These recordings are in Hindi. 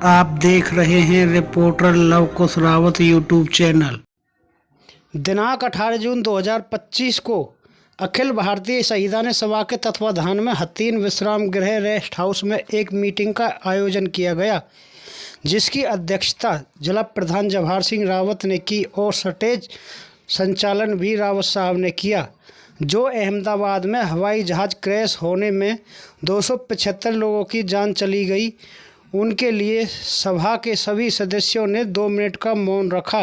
आप देख रहे हैं रिपोर्टर लव कुश रावत यूट्यूब चैनल। दिनांक 18 जून 2025 को अखिल भारतीय शहीदान सभा के तत्वाधान में हथीन विश्राम गृह रेस्ट हाउस में एक मीटिंग का आयोजन किया गया, जिसकी अध्यक्षता जिला प्रधान जवाहर सिंह रावत ने की और स्टेज संचालन भी रावत साहब ने किया। जो अहमदाबाद में हवाई जहाज़ क्रैश होने में 275 लोगों की जान चली गई, उनके लिए सभा के सभी सदस्यों ने 2 मिनट का मौन रखा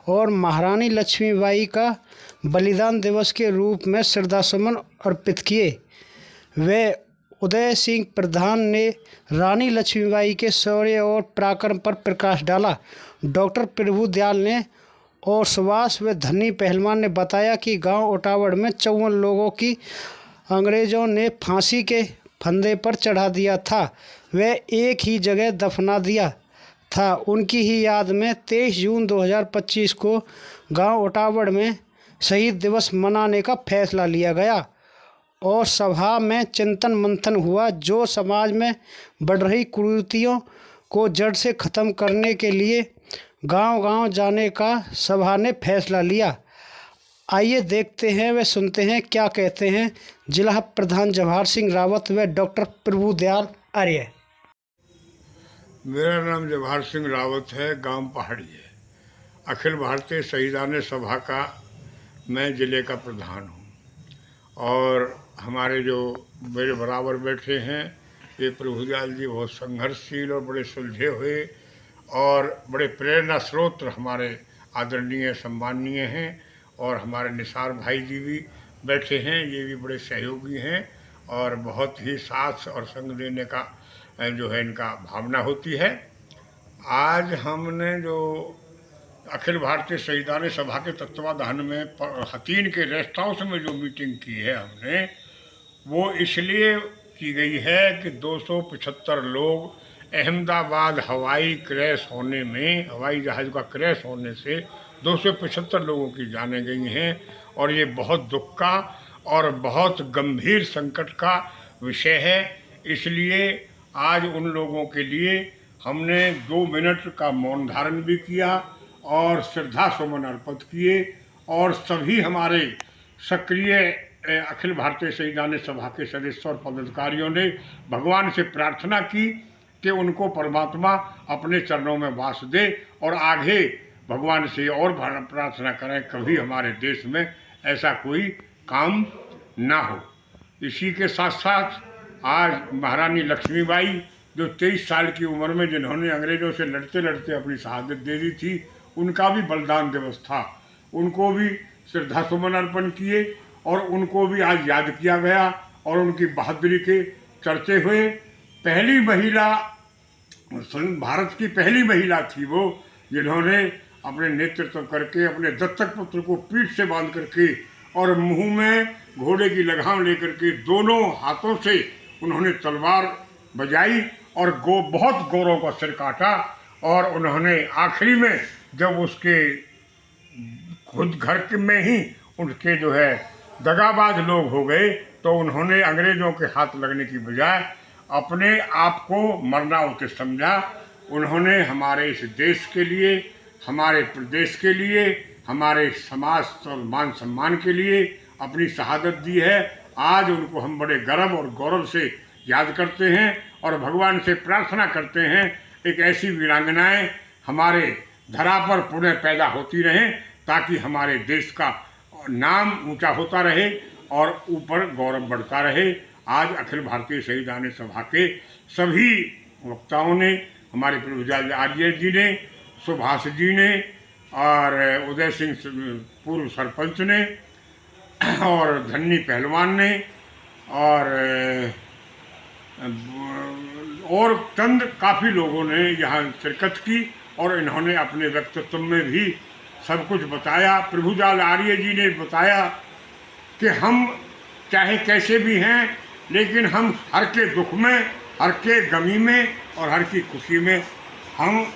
और महारानी लक्ष्मीबाई का बलिदान दिवस के रूप में श्रद्धासुमन अर्पित किए। वे उदय सिंह प्रधान ने रानी लक्ष्मीबाई के शौर्य और पराक्रम पर प्रकाश डाला। डॉक्टर प्रभु दयाल ने और सुभाष व धन्नी पहलवान ने बताया कि गांव ओटावड़ में 54 लोगों की अंग्रेज़ों ने फांसी के फंदे पर चढ़ा दिया था, वह एक ही जगह दफना दिया था। उनकी ही याद में 23 जून 2025 को गांव ओटावड़ में शहीद दिवस मनाने का फैसला लिया गया और सभा में चिंतन मंथन हुआ, जो समाज में बढ़ रही कुरीतियों को जड़ से ख़त्म करने के लिए गांव-गांव जाने का सभा ने फैसला लिया। आइए देखते हैं व सुनते हैं क्या कहते हैं जिला प्रधान जवाहर सिंह रावत व डॉक्टर प्रभु दयाल आर्य। मेरा नाम जवाहर सिंह रावत है, गांव पहाड़ी है। अखिल भारतीय शहीदान सभा का मैं ज़िले का प्रधान हूं और हमारे जो मेरे बराबर बैठे हैं ये प्रभु दयाल जी बहुत संघर्षशील और बड़े सुलझे हुए और बड़े प्रेरणा स्रोत हमारे आदरणीय सम्माननीय हैं। और हमारे निसार भाई जी भी बैठे हैं, ये भी बड़े सहयोगी हैं और बहुत ही साथ और संग देने का जो है इनका भावना होती है। आज हमने जो अखिल भारतीय शहीदान सभा के तत्वाधान में हथीन के रेस्ट हाउस में जो मीटिंग की है हमने, वो इसलिए की गई है कि 275 लोग अहमदाबाद हवाई क्रैश होने में, हवाई जहाज़ का क्रैश होने से 275 लोगों की जानें गई हैं और ये बहुत दुख का और बहुत गंभीर संकट का विषय है। इसलिए आज उन लोगों के लिए हमने 2 मिनट का मौन धारण भी किया और श्रद्धा सुमन अर्पित किए और सभी हमारे सक्रिय अखिल भारतीय शहीदान सभा के सदस्य और पदाधिकारियों ने भगवान से प्रार्थना की कि उनको परमात्मा अपने चरणों में वास दे और आगे भगवान से और प्रार्थना करें कभी हमारे देश में ऐसा कोई काम ना हो। इसी के साथ साथ आज महारानी लक्ष्मीबाई जो 23 साल की उम्र में जिन्होंने अंग्रेज़ों से लड़ते लड़ते अपनी शहादत दे दी थी, उनका भी बलिदान दिवस था। उनको भी श्रद्धा सुमन अर्पण किए और उनको भी आज याद किया गया और उनकी बहादुरी के चर्चे हुए। पहली महिला, भारत की पहली महिला थी वो, जिन्होंने अपने नेतृत्व करके अपने दत्तक पुत्र को पीठ से बांध करके और मुंह में घोड़े की लगाम लेकर के दोनों हाथों से उन्होंने तलवार बजाई और बहुत गौरव का सिर काटा। और उन्होंने आखिरी में जब उसके खुद घर में ही उनके जो है दगाबाज लोग हो गए, तो उन्होंने अंग्रेज़ों के हाथ लगने की बजाय अपने आप को मरना उचित समझा। उन्होंने हमारे इस देश के लिए, हमारे प्रदेश के लिए, हमारे समाज और मान सम्मान के लिए अपनी शहादत दी है। आज उनको हम बड़े गर्व और गौरव से याद करते हैं और भगवान से प्रार्थना करते हैं एक ऐसी वीरांगनाएं हमारे धरा पर पुनः पैदा होती रहें, ताकि हमारे देश का नाम ऊंचा होता रहे और ऊपर गौरव बढ़ता रहे। आज अखिल भारतीय शहीदान सभा के सभी वक्ताओं ने, हमारे प्रभु दयाल आर्य जी ने, सुभाष जी ने और उदय सिंह पूर्व सरपंच ने और धन्नी पहलवान ने और चंद काफ़ी लोगों ने यहाँ शिरकत की और इन्होंने अपने व्यक्तित्व में भी सब कुछ बताया। प्रभु दयाल आर्य जी ने बताया कि हम चाहे कैसे भी हैं, लेकिन हम हर के दुख में, हर के गमी में और हर की खुशी में हम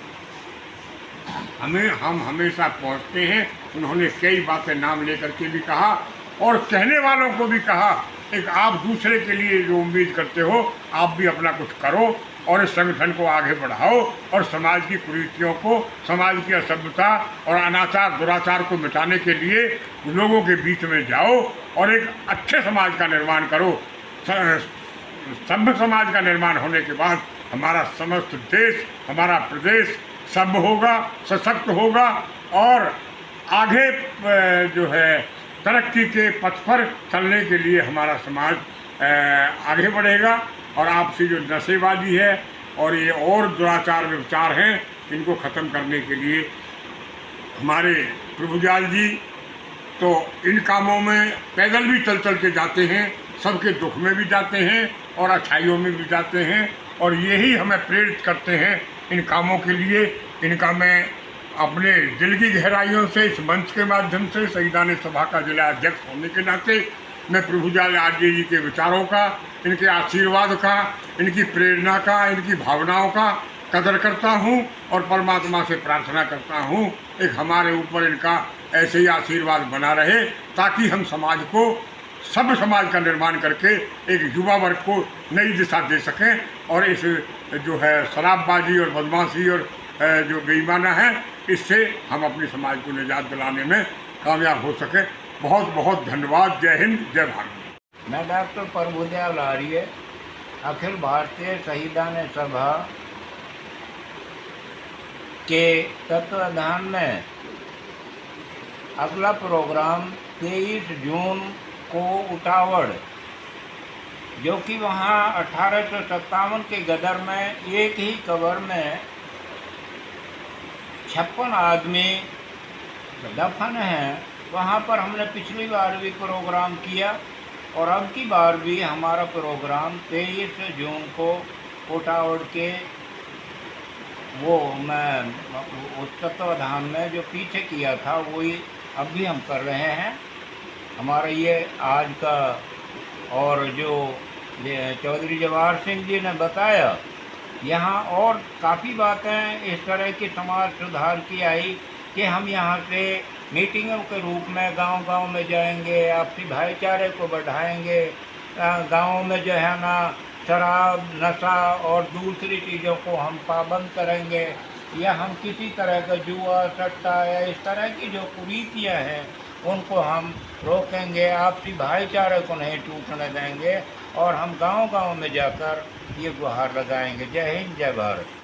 हमेशा पहुंचते हैं। उन्होंने कई बातें नाम लेकर के भी कहा और कहने वालों को भी कहा, एक आप दूसरे के लिए जो उम्मीद करते हो, आप भी अपना कुछ करो और इस संगठन को आगे बढ़ाओ और समाज की कुरीतियों को, समाज की असभ्यता और अनाचार दुराचार को मिटाने के लिए लोगों के बीच में जाओ और एक अच्छे समाज का निर्माण करो। सभ्य समाज का निर्माण होने के बाद हमारा समस्त देश, हमारा प्रदेश सभ्य होगा, सशक्त होगा और आगे जो है तरक्की के पथ पर चलने के लिए हमारा समाज आगे बढ़ेगा। और आपसी जो नशेबाजी है और ये और दुराचार विचार हैं, इनको ख़त्म करने के लिए हमारे प्रभुदयाल जी तो इन कामों में पैदल भी चल के जाते हैं, सबके दुख में भी जाते हैं और अच्छाइयों में भी जाते हैं और यही हमें प्रेरित करते हैं इन कामों के लिए। इनका मैं अपने दिल की गहराइयों से इस मंच के माध्यम से शहीदान सभा का जिला अध्यक्ष होने के नाते मैं प्रभुदयाल आर्य जी के विचारों का, इनके आशीर्वाद का, इनकी प्रेरणा का, इनकी भावनाओं का कदर करता हूँ और परमात्मा से प्रार्थना करता हूँ एक हमारे ऊपर इनका ऐसे ही आशीर्वाद बना रहे ताकि हम समाज को, सभ्य समाज का निर्माण करके एक युवा वर्ग को नई दिशा दे सकें और इस जो है शराबबाजी और बदमाशी और जो बेईमाना है इससे हम अपने समाज को निजात दिलाने में कामयाब हो सके। बहुत बहुत धन्यवाद। जय हिंद, जय भारत। मैं डॉक्टर प्रभुदयाल आर्य अखिल भारतीय शहीदान सभा के तत्वाधान में अगला प्रोग्राम 23 जून को उठावड़, जो कि वहाँ 1857 के गदर में एक ही कब्र में 56 आदमी दफन हैं, वहाँ पर हमने पिछली बार भी प्रोग्राम किया और अब की बार भी हमारा प्रोग्राम 23 जून को उठावड़ के वो मैं उस तत्वाधान में जो पीछे किया था वही अब भी हम कर रहे हैं। हमारा ये आज का और जो चौधरी जवाहर सिंह जी ने बताया, यहाँ और काफ़ी बातें इस तरह की समाज सुधार की आई कि हम यहाँ से मीटिंगों के रूप में गांव-गांव में जाएंगे, आपसी भाईचारे को बढ़ाएंगे, गाँव में जो है ना शराब, नशा और दूसरी चीज़ों को हम पाबंद करेंगे या हम किसी तरह का जुआ, सट्टा या इस तरह की जो कुरीतियाँ हैं उनको हम रोकेंगे, आपसी भाईचारे को नहीं टूटने देंगे और हम गांव-गांव में जाकर ये गुहार लगाएंगे। जय हिंद, जय भारत।